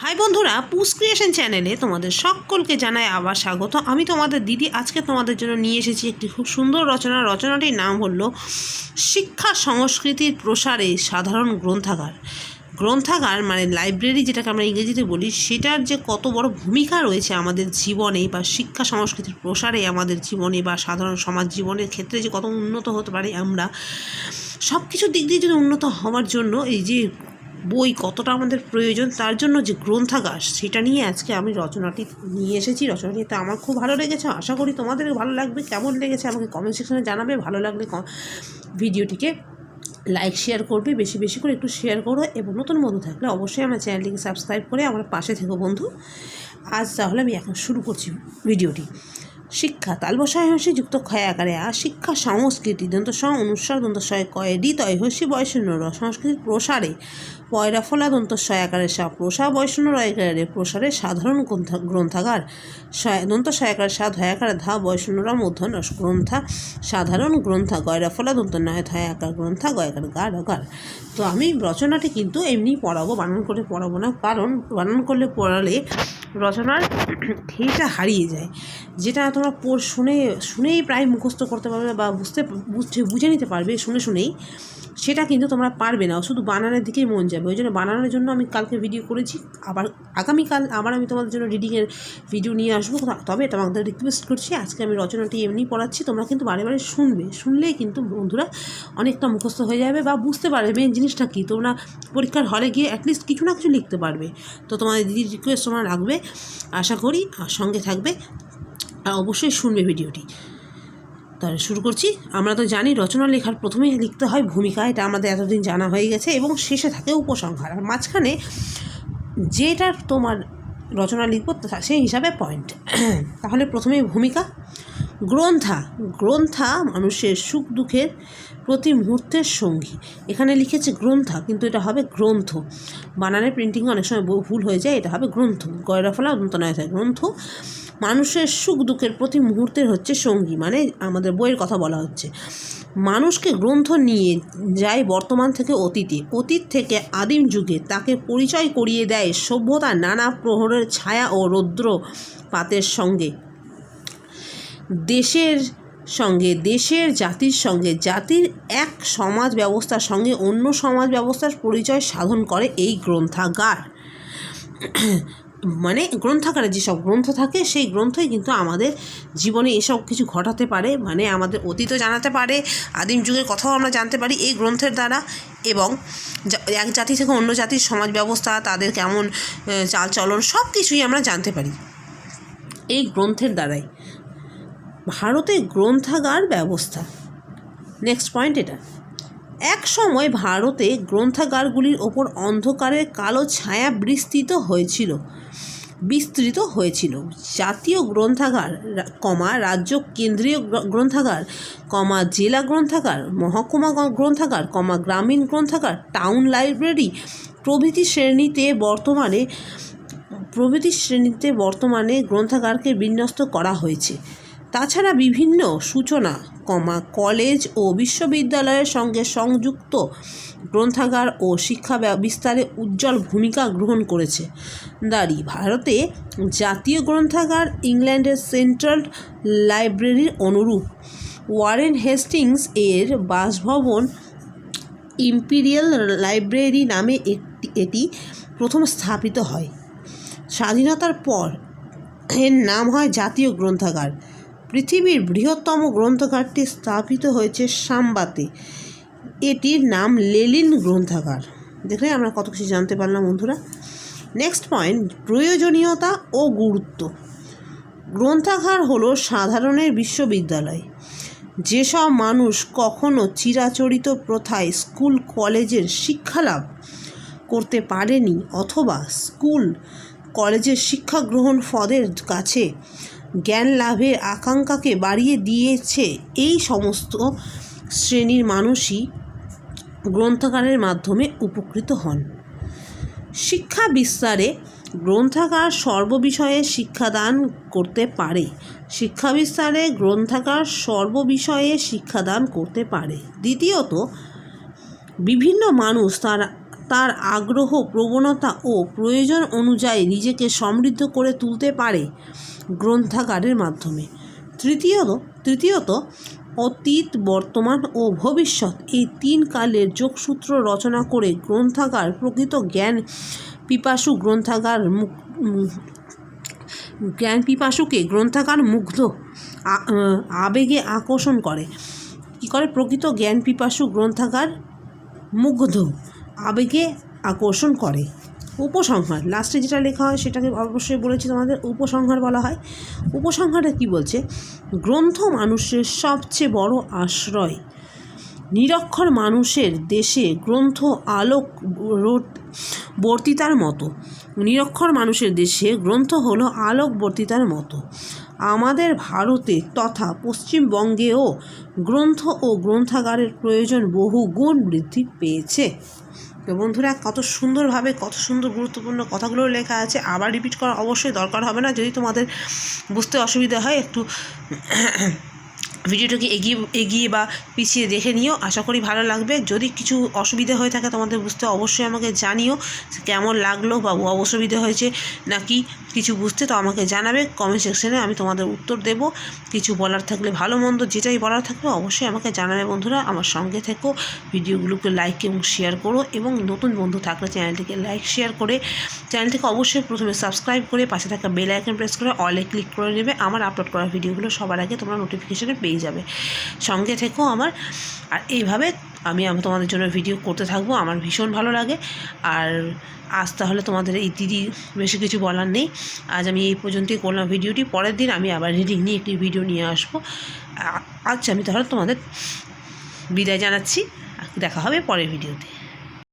High বন্ধুরা, পুস creation চ্যানেলে তোমাদের সকলকে জানাই আবার স্বাগত। আমি তোমাদের দিদি আজকে তোমাদের জন্য নিয়ে এসেছি একটি খুব সুন্দর রচনাটির নাম হলো শিক্ষা সংস্কৃতির প্রসারে সাধারণ গ্রন্থাগার মানে লাইব্রেরি, যেটাকে আমরা ইংরেজিতে বলি, সেটার যে কত বড় ভূমিকা রয়েছে আমাদের জীবনে বা শিক্ষা সংস্কৃতির প্রসারে আমাদের জীবনে বা সাধারণ সমাজ জীবনের ক্ষেত্রে যে কত উন্নত হতে পারে আমরা সব কিছুর দিক দিয়ে যদি উন্নত হওয়ার জন্য এই যে বই কতটা আমাদের প্রয়োজন, তার জন্য যে গ্রন্থাগার সেটা নিয়ে আজকে আমি রচনাটি নিয়ে এসেছি। রচনাটিতে আমার খুব ভালো লেগেছে, আশা করি তোমাদের ভালো লাগবে। কেমন লেগেছে আমাকে কমেন্ট সেকশনে জানাবে। ভালো লাগলে ভিডিওটিকে লাইক শেয়ার করবে, বেশি বেশি করে একটু শেয়ার করো, এবং নতুন বন্ধু থাকলে অবশ্যই আমার চ্যানেলটিকে সাবস্ক্রাইব করে আমার পাশে থেকো বন্ধু। আজ তাহলে আমি এখন শুরু করছি ভিডিওটি। শিক্ষা তালবসায় হসি যুক্ত ক্ষয় আকারে শিক্ষা সংস্কৃতি দন্ত স অনুস্বার দন্ত শয় কয় ডি তয় হসি বয়শূন্য র সংস্কৃতির প্রসারে পয়রা ফলা দন্ত শয় আকারে সা প্রসা বয়শূন্য রয়কারে প্রসারে সাধারণ গ্রন্থাগার দন্ত শয় আকারে সা ধয় আকারে ধা বয়শূন্য র মূর্ধন্য গ্রন্থা সাধারণ গ্রন্থা গয়রা ফলা দন্ত নয় ধয় আকার গ্রন্থা গয়কার গার অকার। তো আমি রচনাটি কিন্তু এমনি পড়াবো, বানান করে পড়াবো না, কারণ বানান করলে পড়ালে রচনার খেটা হারিয়ে যায়, যেটা তোমরা শুনেই প্রায় মুখস্থ করতে পারবে বা বুঝে নিতে পারবে শুনেই, সেটা কিন্তু তোমরা পারবে না, শুধু বানানের দিকেই মন যাবে। ওই জন্য বানানোর জন্য আমি কালকে ভিডিও করেছি, আবার আগামীকাল আবার আমি তোমাদের জন্য রিডিংয়ের ভিডিও নিয়ে আসবো। তবে তোমাদের রিকোয়েস্ট করছি, আজকে আমি রচনাটি এমনি পড়াচ্ছি, তোমরা কিন্তু বারে বারে শুনলেই কিন্তু বন্ধুরা অনেকটা মুখস্থ হয়ে যাবে বা বুঝতে পারবে মেন জিনিসটা কী। তোমরা পরীক্ষার হলে গিয়ে অ্যাটলিস্ট কিছু না কিছু লিখতে পারবে। তো তোমাদের দিদির রিকোয়েস্ট তোমরা রাখবে, আশা করি, আর সঙ্গে থাকবে আর অবশ্যই শুনবে ভিডিওটি। তাহলে শুরু করছি। আমরা তো জানি রচনা লেখার প্রথমেই লিখতে হয় ভূমিকা, এটা আমাদের এতদিন জানা হয়ে গেছে, এবং শেষে থাকে উপসংহার, আর মাঝখানে যেটা তোমার রচনা লিখবো সেই হিসাবে পয়েন্ট। তাহলে প্রথমেই ভূমিকা। গ্রন্থা মানুষের সুখ দুঃখের প্রতি মুহূর্তের সঙ্গী। এখানে লিখেছে গ্রন্থা, কিন্তু এটা হবে গ্রন্থ। বানানের প্রিন্টিংয়ে অনেক সময় ভুল হয়ে যায়, এটা হবে গ্রন্থ। গয়রা ফলা অন্ত নয় থাকে গ্রন্থ। মানুষের সুখ দুঃখের প্রতি মুহূর্তের হচ্ছে সঙ্গী, মানে আমাদের বইয়ের কথা বলা হচ্ছে। মানুষকে গ্রন্থ নিয়ে যায় বর্তমান থেকে অতীতে, অতীত থেকে আদিম যুগে, তাকে পরিচয় করিয়ে দেয় সভ্যতার নানা প্রহরের ছায়া ও রৌদ্রপাতের সঙ্গে, দেশের জাতির সঙ্গে, জাতির এক সমাজ ব্যবস্থার সঙ্গে অন্য সমাজ ব্যবস্থার পরিচয় সাধন করে এই গ্রন্থাগার। মানে গ্রন্থাগারে যেসব গ্রন্থ থাকে সেই গ্রন্থই কিন্তু আমাদের জীবনে এসব কিছু ঘটাতে পারে, মানে আমাদের অতীতও জানাতে পারে, আদিম যুগের কথাও আমরা জানতে পারি এই গ্রন্থের দ্বারা, এবং এক জাতি থেকে অন্য জাতির সমাজ ব্যবস্থা, তাদের কেমন চালচলন, সব কিছুই আমরা জানতে পারি এই গ্রন্থের দ্বারাই। ভারতে গ্রন্থাগার ব্যবস্থা, নেক্সট পয়েন্ট এটা। এক সময় ভারতে গ্রন্থাগারগুলির ওপর অন্ধকারের কালো ছায়া বিস্তৃত হয়েছিল। জাতীয় গ্রন্থাগার, রাজ্য কেন্দ্রীয় গ্রন্থাগার, জেলা গ্রন্থাগার, মহকুমা গ্রন্থাগার, গ্রামীণ গ্রন্থাগার, টাউন লাইব্রেরি প্রভৃতি শ্রেণীতে বর্তমানে গ্রন্থাগারকে বিন্যস্ত করা হয়েছে। তাছাড়া বিভিন্ন সূচনা, কলেজ ও বিশ্ববিদ্যালয়ের সঙ্গে সংযুক্ত গ্রন্থাগার ও শিক্ষা বিস্তারে উজ্জ্বল ভূমিকা গ্রহণ করেছে। ভারতে জাতীয় গ্রন্থাগার ইংল্যান্ডের সেন্ট্রাল লাইব্রেরির অনুরূপ। ওয়ারেন হেস্টিংস এর বাসভবন ইম্পিরিয়াল লাইব্রেরি নামে এটি প্রথম স্থাপিত হয়। স্বাধীনতার পর এর নাম হয় জাতীয় গ্রন্থাগার। পৃথিবীর বৃহত্তম গ্রন্থাগারটি স্থাপিত হয়েছে সাম্বাতে, এটির নাম লেনিন গ্রন্থাগার। দেখলে আমরা কত কিছু জানতে পারলাম বন্ধুরা। নেক্সট পয়েন্ট, প্রয়োজনীয়তা ও গুরুত্ব। গ্রন্থাগার হলো সাধারণের বিশ্ববিদ্যালয়। যেসব মানুষ কখনো চিরাচরিত প্রথায় স্কুল কলেজের শিক্ষালাভ করতে পারেনি, অথবা স্কুল কলেজের শিক্ষা গ্রহণ পদের কাছে জ্ঞান লাভের আকাঙ্ক্ষাকে বাড়িয়ে দিয়েছে, এই সমস্ত শ্রেণীর মানুষই গ্রন্থাগারের মাধ্যমে উপকৃত হন। শিক্ষা বিস্তারে গ্রন্থাগার সর্ববিষয়ে শিক্ষাদান করতে পারে। দ্বিতীয়ত, বিভিন্ন মানুষ তার আগ্রহ, প্রবণতা ও প্রয়োজন অনুযায়ী নিজেকে সমৃদ্ধ করে তুলতে পারে গ্রন্থাগারের মাধ্যমে। তৃতীয়ত অতীত, বর্তমান ও ভবিষ্যৎ এই 3 কালের যোগসূত্র রচনা করে গ্রন্থাগার প্রকৃত জ্ঞান পিপাসুকে গ্রন্থাগার মুগ্ধ আবেগে আকর্ষণ করে। কী করে? প্রকৃত জ্ঞান পিপাসু গ্রন্থাগার মুগ্ধ আবেগে আকর্ষণ করে। উপসংহার, লাস্টে যেটা লেখা হয় সেটাকে অবশ্যই বলেছি তোমাদের উপসংহার বলা হয়। উপসংহারে কি বলছে? গ্রন্থ মানুষের সবচেয়ে বড় আশ্রয়। নিরক্ষর মানুষের দেশে গ্রন্থ আলোক বর্তিতার মতো। নিরক্ষর মানুষের দেশে গ্রন্থ হলো আলোকবর্তিতার মতো। আমাদের ভারতে তথা পশ্চিমবঙ্গেও গ্রন্থ ও গ্রন্থাগারের প্রয়োজন বহু গুণ বৃদ্ধি পেয়েছে। তো বন্ধুরা, কত সুন্দরভাবে কত সুন্দর গুরুত্বপূর্ণ কথাগুলো লেখা আছে। আবার রিপিট করা অবশ্যই দরকার হবে না। যদি তোমাদের বুঝতে অসুবিধা হয় একটু ভিডিওটাকে এগিয়ে বা পিছিয়ে দেখে নিও, আশা করি ভালো লাগবে। যদি কিছু অসুবিধা হয়ে থাকে তোমাদের বুঝতে, অবশ্যই আমাকে জানিও কেমন লাগলো বা অসুবিধা হয়েছে নাকি কিছু বুঝতে, তো আমাকে জানাবে কমেন্ট সেকশনে, আমি তোমাদের উত্তর দেব। কিছু বলার থাকলে, ভালো মন্দ যেটাই বলার থাকবে অবশ্যই আমাকে জানাবে। বন্ধুরা, আমার সঙ্গে থেকো, ভিডিওগুলোকে লাইক এবং শেয়ার করো, এবং নতুন বন্ধু থাকলে চ্যানেলটিকে লাইক শেয়ার করে চ্যানেলটিকে অবশ্যই প্রথমে সাবস্ক্রাইব করে পাশে থাকা বেল আইকন প্রেস করে অলে ক্লিক করে নেবে। আমার আপলোড করা ভিডিওগুলো সবার আগে তোমরা নোটিফিকেশনে পেয়ে যাবে। সঙ্গে থেকো আমার, আর এইভাবে আমি তোমাদের জন্য ভিডিও করতে থাকবো। আমার ভীষণ ভালো লাগে। আর আজ তাহলে তোমাদের এই দিদি বেশি কিছু বলার নেই। আজ আমি এই পর্যন্তই করলাম ভিডিওটি। পরের দিন আমি আবার রিডিং নিয়ে একটি ভিডিও নিয়ে আসবো। আজ আমি তাহলে তোমাদের বিদায় জানাচ্ছি। দেখা হবে পরের ভিডিওতে।